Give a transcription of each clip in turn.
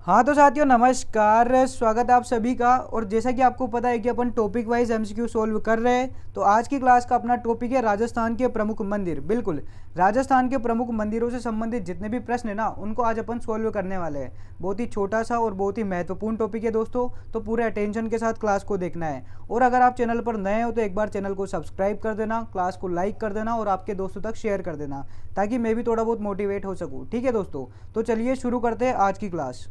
हाँ तो साथियों नमस्कार, स्वागत है आप सभी का। और जैसा कि आपको पता है कि अपन टॉपिक वाइज एमसीक्यू सोल्व कर रहे हैं, तो आज की क्लास का अपना टॉपिक है राजस्थान के प्रमुख मंदिर। बिल्कुल, राजस्थान के प्रमुख मंदिरों से संबंधित जितने भी प्रश्न है ना, उनको आज अपन सोल्व करने वाले हैं। बहुत ही छोटा सा और बहुत ही महत्वपूर्ण टॉपिक है दोस्तों, तो पूरे अटेंशन के साथ क्लास को देखना है। और अगर आप चैनल पर नए हो तो एक बार चैनल को सब्सक्राइब कर देना, क्लास को लाइक कर देना और आपके दोस्तों तक शेयर कर देना, ताकि मैं भी थोड़ा बहुत मोटिवेट हो सकूँ। ठीक है दोस्तों, तो चलिए शुरू करते हैं आज की क्लास।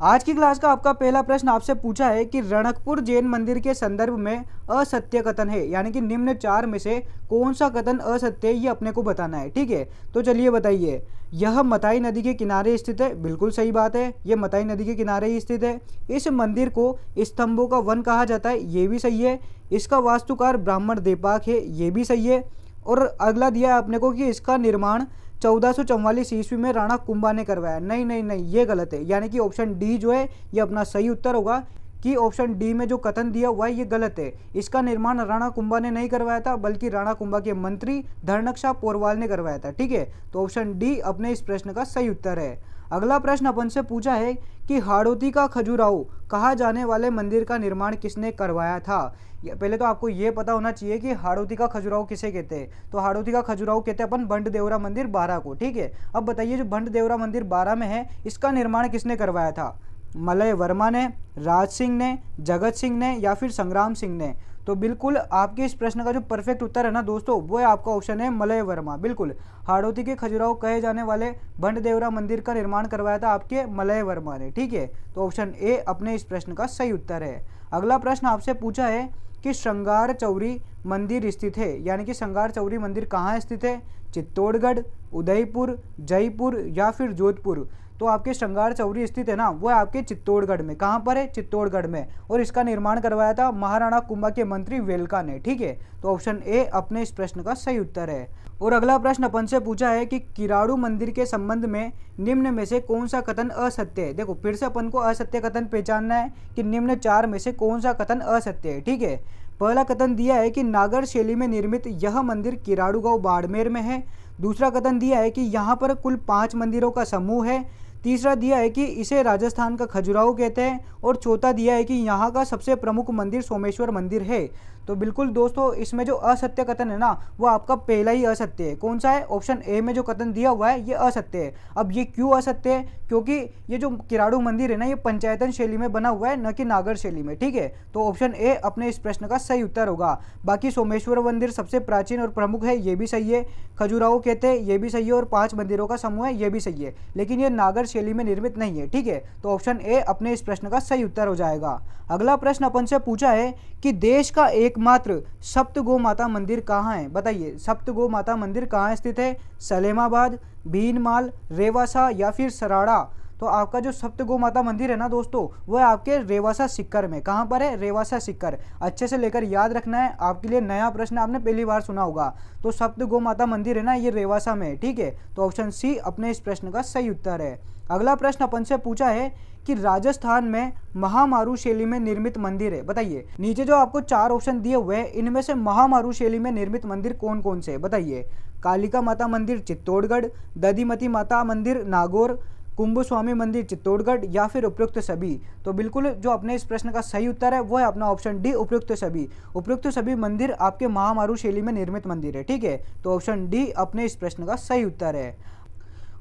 आज की क्लास का आपका पहला प्रश्न आपसे पूछा है कि रणकपुर जैन मंदिर के संदर्भ में असत्य कथन है, यानी कि निम्न चार में से कौन सा कथन असत्य है, ये अपने को बताना है। ठीक है, तो चलिए बताइए। यह मताई नदी के किनारे स्थित है, बिल्कुल सही बात है, यह मताई नदी के किनारे ही स्थित है। इस मंदिर को स्तंभों का वन कहा जाता है, ये भी सही है। इसका वास्तुकार ब्राह्मण देपाक है, ये भी सही है। और अगला दिया है अपने को कि इसका निर्माण 1444 ईस्वी में राणा कुंभा ने करवाया। नहीं नहीं नहीं, ये गलत है, यानी कि ऑप्शन डी जो है ये अपना सही उत्तर होगा कि ऑप्शन डी में जो कथन दिया हुआ है ये गलत है। इसका निर्माण राणा कुंभा ने नहीं करवाया था, बल्कि राणा कुंभा के मंत्री धर्णकशा पोरवाल ने करवाया था। ठीक है, तो ऑप्शन डी अपने इस प्रश्न का सही उत्तर है। अगला प्रश्न अपन से पूछा है कि हाड़ौती का खजुराहो कहा जाने वाले मंदिर का निर्माण किसने करवाया था। पहले तो आपको ये पता होना चाहिए कि हाड़ौती का खजुराहो किसे कहते हैं। तो हाड़ौती का खजुराहो कहते हैं अपन भंड देवरा मंदिर बारा को। ठीक है, अब बताइए जो भंड देवरा मंदिर बारा में है, इसका निर्माण किसने करवाया था। मलय वर्मा ने, राज सिंह ने, जगत सिंह ने या फिर संग्राम सिंह ने। तो बिल्कुल आपके इस प्रश्न का जो परफेक्ट उत्तर है ना दोस्तों, वो है आपका ऑप्शन है मलय वर्मा। बिल्कुल, हाड़ौती के खजुराहो कहे जाने वाले भंड देवरा मंदिर का निर्माण करवाया था आपके मलय वर्मा ने। ठीक है, तो ऑप्शन ए अपने इस प्रश्न का सही उत्तर है। अगला प्रश्न आपसे पूछा है कि श्रृंगार चौरी मंदिर स्थित है, यानी कि श्रृंगार चौरी मंदिर कहाँ स्थित है। चित्तौड़गढ़, उदयपुर, जयपुर या फिर जोधपुर। तो आपके श्रृंगार चौरी स्थित है ना, वो है आपके चित्तौड़गढ़ में। कहाँ पर है, चित्तौड़गढ़ में। और इसका निर्माण करवाया था महाराणा कुंभा के मंत्री वेलका ने। ठीक है, तो ऑप्शन ए अपने इस प्रश्न का सही उत्तर है। और अगला प्रश्न अपन से पूछा है कि किराड़ू मंदिर के संबंध में निम्न में से कौन सा कथन असत्य है। देखो फिर से अपन को असत्य कथन पहचानना है कि निम्न चार में से कौन सा कथन असत्य है। ठीक है, पहला कथन दिया है कि नागर शैली में निर्मित यह मंदिर किराड़ू गांव बाड़मेर में है। दूसरा कथन दिया है कि यहाँ पर कुल 5 मंदिरों का समूह है। तीसरा दिया है कि इसे राजस्थान का खजुराहो कहते हैं। और चौथा दिया है कि यहाँ का सबसे प्रमुख मंदिर सोमेश्वर मंदिर है। तो बिल्कुल दोस्तों, इसमें जो असत्य कथन है ना, वो आपका पहला ही असत्य है। कौन सा है, ऑप्शन ए में जो कथन दिया हुआ है ये असत्य है। अब ये क्यों असत्य है, क्योंकि ये जो किराड़ू मंदिर है ना, ये पंचायतन शैली में बना हुआ है, न कि नागर शैली में। ठीक है, तो ऑप्शन ए अपने इस प्रश्न का सही उत्तर होगा। बाकी सोमेश्वर मंदिर सबसे प्राचीन और प्रमुख है, ये भी सही है। खजुराहो कहते हैं, ये भी सही है। और 5 मंदिरों का समूह है, ये भी सही है। लेकिन ये नागर शैली में निर्मित नहीं है। ठीक है, तो ऑप्शन ए अपने इस प्रश्न का सही उत्तर हो जाएगा। अगला प्रश्न अपन से पूछा है कि देश का एकमात्र सप्त गो माता मंदिर कहाँ है। बताइए, सप्त गो माता मंदिर कहाँ स्थित है। सलेमाबाद, भीनमाल, रेवासा या फिर सराड़ा। तो आपका जो सप्त गो माता मंदिर है ना दोस्तों, वो है आपके रेवासा सीकर में। कहाँ पर है, रेवासा सीकर। अच्छे से लेकर याद रखना है, आपके लिए नया प्रश्न, आपने पहली बार सुना होगा। तो सप्त गो माता मंदिर है ना, ये रेवासा में है। ठीक है, तो ऑप्शन सी अपने इस प्रश्न का सही उत्तर है। अगला प्रश्न अपन से पूछा है कि राजस्थान में महामारू शैली में निर्मित मंदिर है। बताइए, नीचे जो आपको 4 ऑप्शन दिए हुए हैं, इनमें से महामारू शैली में निर्मित मंदिर कौन कौन से है। बताइए, कालिका माता मंदिर चित्तौड़गढ़, दधिमती माता मंदिर नागौर, कुंभ स्वामी मंदिर चित्तौड़गढ़ या फिर उपयुक्त सभी। तो बिल्कुल जो अपने इस प्रश्न का सही उत्तर है वो है अपना ऑप्शन डी, उपयुक्त सभी। उपयुक्त सभी मंदिर आपके महामारू शैली में निर्मित मंदिर है। ठीक है, तो ऑप्शन डी अपने इस प्रश्न का सही उत्तर है।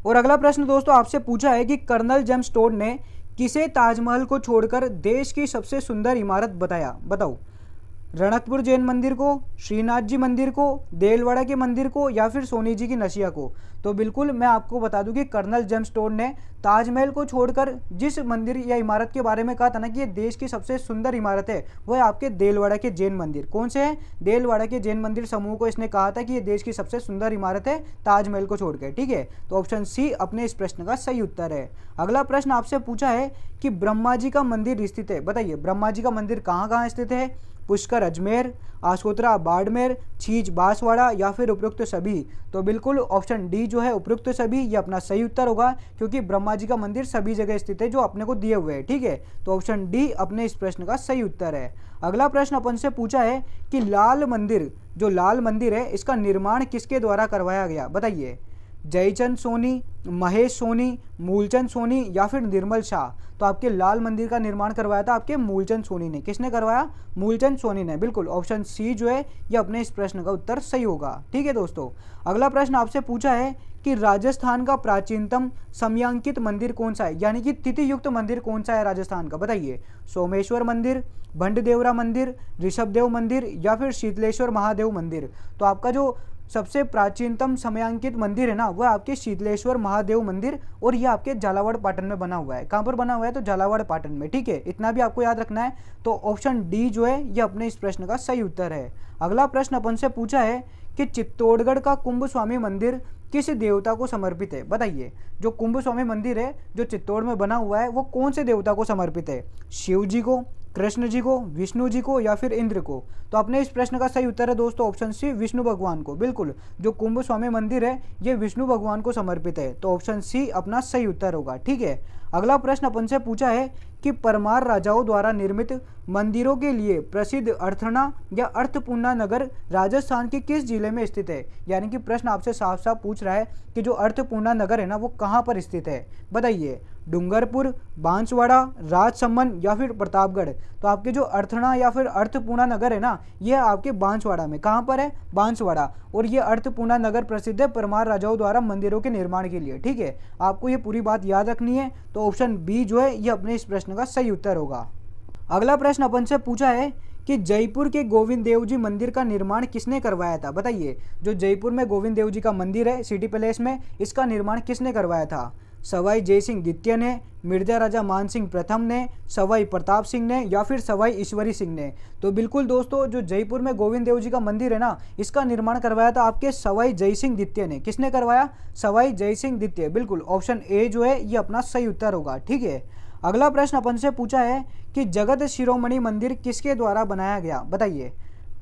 और अगला प्रश्न दोस्तों आपसे पूछा है कि कर्नल जेम्स टोड ने किसे ताजमहल को छोड़कर देश की सबसे सुंदर इमारत बताया। बताओ, रणकपुर जैन मंदिर को, श्रीनाथ जी मंदिर को, देलवाड़ा के मंदिर को या फिर सोनी जी की नशिया को। तो बिल्कुल मैं आपको बता दूं कि कर्नल जेम्स टोड ने ताजमहल को छोड़कर जिस मंदिर या इमारत के बारे में कहा था ना कि ये देश की सबसे सुंदर इमारत है, वो है आपके देलवाड़ा के जैन मंदिर। कौन से हैं, देलवाड़ा के जैन मंदिर समूह को इसने कहा था कि ये देश की सबसे सुंदर इमारत है ताजमहल को छोड़कर। ठीक है, तो ऑप्शन सी अपने इस प्रश्न का सही उत्तर है। अगला प्रश्न आपसे पूछा है कि ब्रह्मा जी का मंदिर स्थित है। बताइए, ब्रह्मा जी का मंदिर कहाँ कहाँ स्थित है। पुष्कर अजमेर, आसोतरा बाड़मेर, छीज बांसवाड़ा या फिर उपयुक्त सभी। तो बिल्कुल ऑप्शन डी जो है उपयुक्त सभी, ये अपना सही उत्तर होगा, क्योंकि ब्रह्मा जी का मंदिर सभी जगह स्थित है जो अपने को दिए हुए हैं। ठीक है, तो ऑप्शन डी अपने इस प्रश्न का सही उत्तर है। अगला प्रश्न अपन से पूछा है कि लाल मंदिर, जो लाल मंदिर है, इसका निर्माण किसके द्वारा करवाया गया। बताइए, जयचंद सोनी, महेश सोनी, मूलचंद सोनी या फिर निर्मल शाह। तो आपके लाल मंदिर का निर्माण करवाया था आपके मूलचंद सोनी ने। किसने करवाया? मूलचंद सोनी ने। बिल्कुल ऑप्शन सी जो है ये अपने इस प्रश्न का उत्तर सही होगा। ठीक है दोस्तों, अगला प्रश्न आपसे पूछा है कि राजस्थान का प्राचीनतम समयांकित मंदिर कौन सा है, यानी कि तिथि युक्त मंदिर कौन सा है राजस्थान का? बताइए। सोमेश्वर मंदिर, भंडदेवरा मंदिर, ऋषभदेव मंदिर या फिर शीतलेश्वर महादेव मंदिर। तो आपका जो सबसे प्राचीनतम समयांकित मंदिर है ना, वह आपके शीतलेश्वर महादेव मंदिर, और ये आपके झालावाड़ पाटन में बना हुआ है। कहाँ पर बना हुआ है? तो झालावाड़ पाटन में। ठीक है, इतना भी आपको याद रखना है। तो ऑप्शन डी जो है ये अपने इस प्रश्न का सही उत्तर है। अगला प्रश्न अपन से पूछा है कि चित्तौड़गढ़ का कुंभ स्वामी मंदिर किस देवता को समर्पित है? बताइए। जो कुंभ स्वामी मंदिर है जो चित्तौड़ में बना हुआ है वो कौन से देवता को समर्पित है? शिव जी को, कृष्ण जी को, विष्णु जी को या फिर इंद्र को? तो अपने इस प्रश्न का सही उत्तर है दोस्तों ऑप्शन सी, विष्णु भगवान को। बिल्कुल, जो कुंभ स्वामी मंदिर है ये विष्णु भगवान को समर्पित है। तो ऑप्शन सी अपना सही उत्तर होगा। ठीक है, अगला प्रश्न अपन से पूछा है कि परमार राजाओं द्वारा निर्मित मंदिरों के लिए प्रसिद्ध अर्थना या अर्थपूर्णा नगर राजस्थान के किस जिले में स्थित है? यानी कि प्रश्न आपसे साफ साफ पूछ रहा है कि जो अर्थपूर्णा नगर है ना वो कहाँ पर स्थित है? बताइए। डूंगरपुर, बांसवाड़ा, राजसमंद या फिर प्रतापगढ़? तो आपके जो अर्थना या फिर अर्थपूर्णा नगर है ना ये आपके बांसवाड़ा में। कहाँ पर है? बांसवाड़ा। और ये अर्थपूर्णा नगर प्रसिद्ध है परमार राजाओं द्वारा मंदिरों के निर्माण के लिए। ठीक है, आपको ये पूरी बात याद रखनी है। तो ऑप्शन बी जो है ये अपने इस प्रश्न का सही उत्तर होगा। अगला प्रश्न अपन से पूछा है कि जयपुर के गोविंद देव जी मंदिर का निर्माण किसने करवाया था? बताइए। जो जयपुर में गोविंद देव जी का मंदिर है सिटी पैलेस में, इसका निर्माण किसने करवाया था? सवाई जय सिंह द्वितीय ने, मिर्जा राजा मान सिंह प्रथम ने, सवाई प्रताप सिंह ने या फिर सवाई ईश्वरी सिंह ने? तो बिल्कुल दोस्तों, जो जयपुर में गोविंद देव जी का मंदिर है ना इसका निर्माण करवाया था आपके सवाई जय सिंह द्वितीय ने। किसने करवाया? सवाई जय सिंह द्वितीय। बिल्कुल ऑप्शन ए जो है ये अपना सही उत्तर होगा। ठीक है, अगला प्रश्न अपन से पूछा है कि जगत शिरोमणि मंदिर किसके द्वारा बनाया गया? बताइए।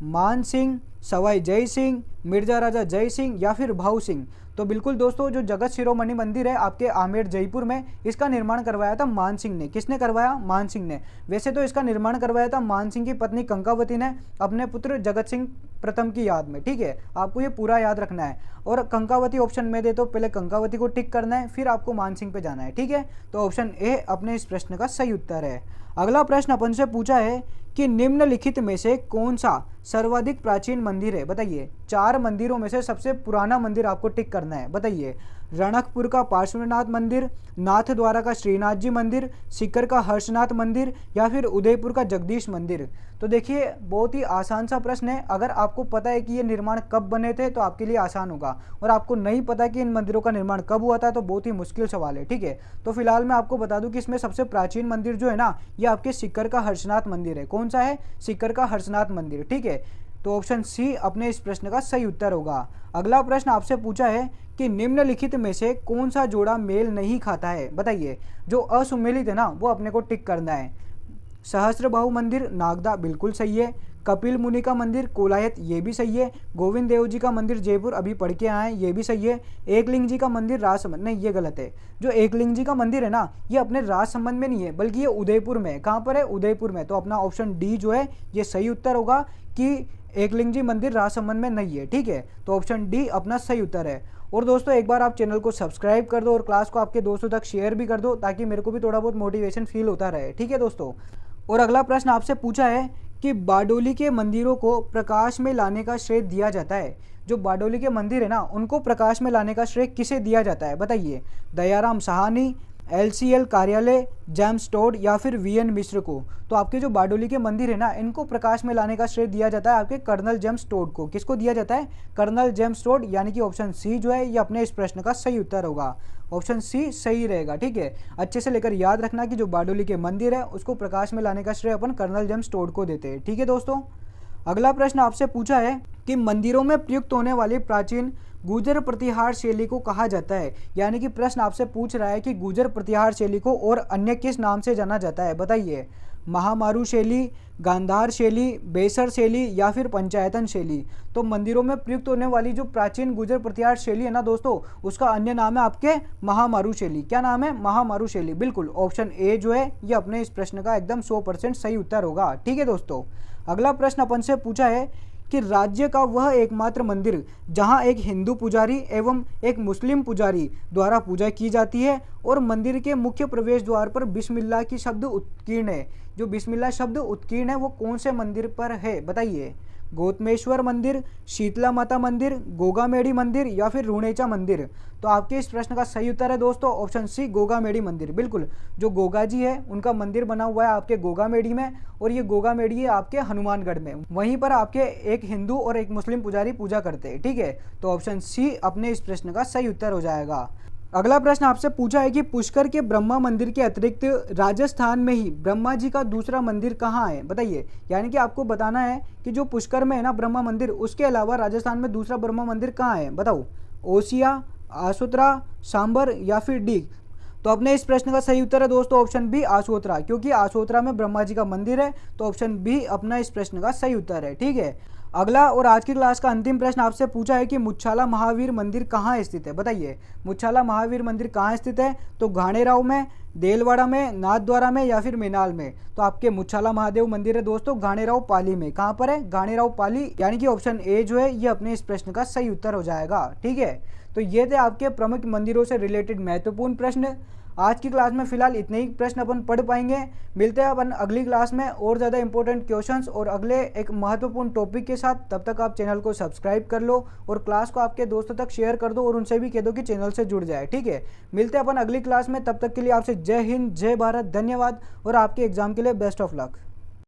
मान सिंह, सवाई जय सिंह, मिर्जा राजा जय सिंह या फिर भाऊ सिंह? तो बिल्कुल दोस्तों, जो जगत शिरोमणि मंदिर है आपके आमेर जयपुर में, इसका निर्माण करवाया था मान सिंह ने। किसने करवाया? मान सिंह ने। वैसे तो इसका निर्माण करवाया था मान सिंह की पत्नी कंकावती ने अपने पुत्र जगत सिंह प्रथम की याद में। ठीक है, आपको ये पूरा याद रखना है। और कंकावती ऑप्शन में दे तो पहले कंकावती को टिक करना है, फिर आपको मान सिंह पे जाना है। ठीक है, तो ऑप्शन ए अपने इस प्रश्न का सही उत्तर है। अगला प्रश्न अपन से पूछा है कि निम्नलिखित में से कौन सा सर्वाधिक प्राचीन मंदिर है? बताइए। 4 मंदिरों में से सबसे पुराना मंदिर आपको टिक करना है। बताइए। रणकपुर का पार्श्वनाथ मंदिर, नाथद्वारा का श्रीनाथ जी मंदिर, सीकर का हर्षनाथ मंदिर या फिर उदयपुर का जगदीश मंदिर? तो देखिए, बहुत ही आसान सा प्रश्न है। अगर आपको पता है कि ये निर्माण कब बने थे तो आपके लिए आसान होगा, और आपको नहीं पता कि इन मंदिरों का निर्माण कब हुआ था तो बहुत ही मुश्किल सवाल है। ठीक है, तो फिलहाल मैं आपको बता दूं कि इसमें सबसे प्राचीन मंदिर जो है ना ये आपके सीकर का हर्षनाथ मंदिर है। कौन सा है? सीकर का हर्षनाथ मंदिर। ठीक है, तो ऑप्शन सी अपने इस प्रश्न का सही उत्तर होगा। अगला प्रश्न आपसे पूछा है कि निम्नलिखित में से कौन सा जोड़ा मेल नहीं खाता है? बताइए। जो असुमेलित है ना वो अपने को टिक करना है। सहस्त्रबाहु मंदिर नागदा, बिल्कुल सही है। कपिल मुनि का मंदिर कोलायत, ये भी सही है। गोविंद देव जी का मंदिर जयपुर, अभी पढ़ के आए, ये भी सही है। एकलिंग जी का मंदिर राजसमंद, नहीं ये गलत है। जो एकलिंग जी का मंदिर है ना ये अपने राजसमंद में नहीं है बल्कि ये उदयपुर में है। कहाँ पर है? उदयपुर में। तो अपना ऑप्शन डी जो है ये सही उत्तर होगा कि एकलिंग जी मंदिर राजसमंद में नहीं है। ठीक है, तो ऑप्शन डी अपना सही उत्तर है। और दोस्तों एक बार आप चैनल को सब्सक्राइब कर दो और क्लास को आपके दोस्तों तक शेयर भी कर दो ताकि मेरे को भी थोड़ा बहुत मोटिवेशन फील होता रहे। ठीक है दोस्तों, और अगला प्रश्न आपसे पूछा है कि बारडोली के मंदिरों को प्रकाश में लाने का श्रेय दिया जाता है। जो बारडोली के मंदिर है ना उनको प्रकाश में लाने का श्रेय किसे दिया जाता है? बताइए। दयाराम साहनी, LCL कार्यालय, जेम्स टोड या फिर VN मिश्र को? तो आपके जो बारडोली के मंदिर है ना इनको प्रकाश में लाने का श्रेय दिया जाता है आपके कर्नल जेम्स टोड को। किसको दिया जाता है? कर्नल जेम्स टोड, यानी कि ऑप्शन सी जो है ये अपने इस प्रश्न का सही उत्तर होगा। ऑप्शन सी सही रहेगा। ठीक है, अच्छे से लेकर याद रखना कि जो बारडोली के मंदिर है उसको प्रकाश में लाने का श्रेय अपन कर्नल जेम्स टोड को देते हैं। ठीक है दोस्तों, अगला प्रश्न आपसे पूछा है कि मंदिरों में प्रयुक्त होने वाली प्राचीन गुर्जर प्रतिहार शैली को कहा जाता है। यानी कि प्रश्न आपसे पूछ रहा है कि गुर्जर प्रतिहार शैली को और अन्य किस नाम से जाना जाता है? बताइए। महामारू शैली, गांधार शैली, बेसर शैली या फिर पंचायतन शैली? तो मंदिरों में प्रयुक्त होने वाली जो प्राचीन गुर्जर प्रतिहार शैली है ना दोस्तों उसका अन्य नाम है आपके महामारू शैली। क्या नाम है? महामारू शैली। बिल्कुल ऑप्शन ए जो है ये अपने इस प्रश्न का एकदम 100% सही उत्तर होगा। ठीक है दोस्तों, अगला प्रश्न अपन से पूछा है कि राज्य का वह एकमात्र मंदिर जहां एक हिंदू पुजारी एवं एक मुस्लिम पुजारी द्वारा पूजा की जाती है और मंदिर के मुख्य प्रवेश द्वार पर बिस्मिल्लाह की शब्द उत्कीर्ण है। जो बिस्मिल्लाह शब्द उत्कीर्ण है वो कौन से मंदिर पर है बताइए? गौतमेश्वर मंदिर, शीतला माता मंदिर, गोगामेडी मंदिर या फिर रुणेचा मंदिर? तो आपके इस प्रश्न का सही उत्तर है दोस्तों ऑप्शन सी, गोगामेडी मंदिर। बिल्कुल, जो गोगा जी है उनका मंदिर बना हुआ है आपके गोगामेडी में, और ये गोगामेडी है आपके हनुमानगढ़ में। वहीं पर आपके एक हिंदू और एक मुस्लिम पुजारी पूजा करते हैं। ठीक है, तो ऑप्शन सी अपने इस प्रश्न का सही उत्तर हो जाएगा। अगला प्रश्न आपसे पूछा है कि पुष्कर के ब्रह्मा मंदिर के अतिरिक्त राजस्थान में ही ब्रह्मा जी का दूसरा मंदिर कहाँ है बताइए? यानी कि आपको बताना है कि जो पुष्कर में है ना ब्रह्मा मंदिर, उसके अलावा राजस्थान में दूसरा ब्रह्मा मंदिर कहाँ है बताओ? ओसिया, आसोत्रा, सांबर या फिर डीग? तो अपने इस प्रश्न का सही उत्तर है दोस्तों ऑप्शन बी, आसोत्रा, क्योंकि आसोत्रा में ब्रह्मा जी का मंदिर है। तो ऑप्शन बी अपना इस प्रश्न का सही उत्तर है। ठीक है, अगला और आज की क्लास का अंतिम प्रश्न आपसे पूछा है कि मुच्छाला महावीर मंदिर कहाँ स्थित है बताइए? मुच्छाला महावीर मंदिर कहाँ स्थित है? तो घाणेराव में, देलवाड़ा में, नाथद्वारा में या फिर मेनाल में? तो आपके मुच्छाला महादेव मंदिर है दोस्तों घाणेराव पाली में। कहाँ पर है? घाणेराव पाली, यानी कि ऑप्शन ए जो है ये अपने इस प्रश्न का सही उत्तर हो जाएगा। ठीक है, तो ये थे आपके प्रमुख मंदिरों से रिलेटेड महत्वपूर्ण प्रश्न। आज की क्लास में फिलहाल इतने ही प्रश्न अपन पढ़ पाएंगे। मिलते हैं अपन अगली क्लास में और ज़्यादा इंपॉर्टेंट क्वेश्चंस और अगले एक महत्वपूर्ण टॉपिक के साथ। तब तक आप चैनल को सब्सक्राइब कर लो और क्लास को आपके दोस्तों तक शेयर कर दो और उनसे भी कह दो कि चैनल से जुड़ जाए। ठीक है, मिलते हैं अपन अगली क्लास में। तब तक के लिए आपसे जय हिंद, जय भारत, धन्यवाद और आपके एग्जाम के लिए बेस्ट ऑफ लक।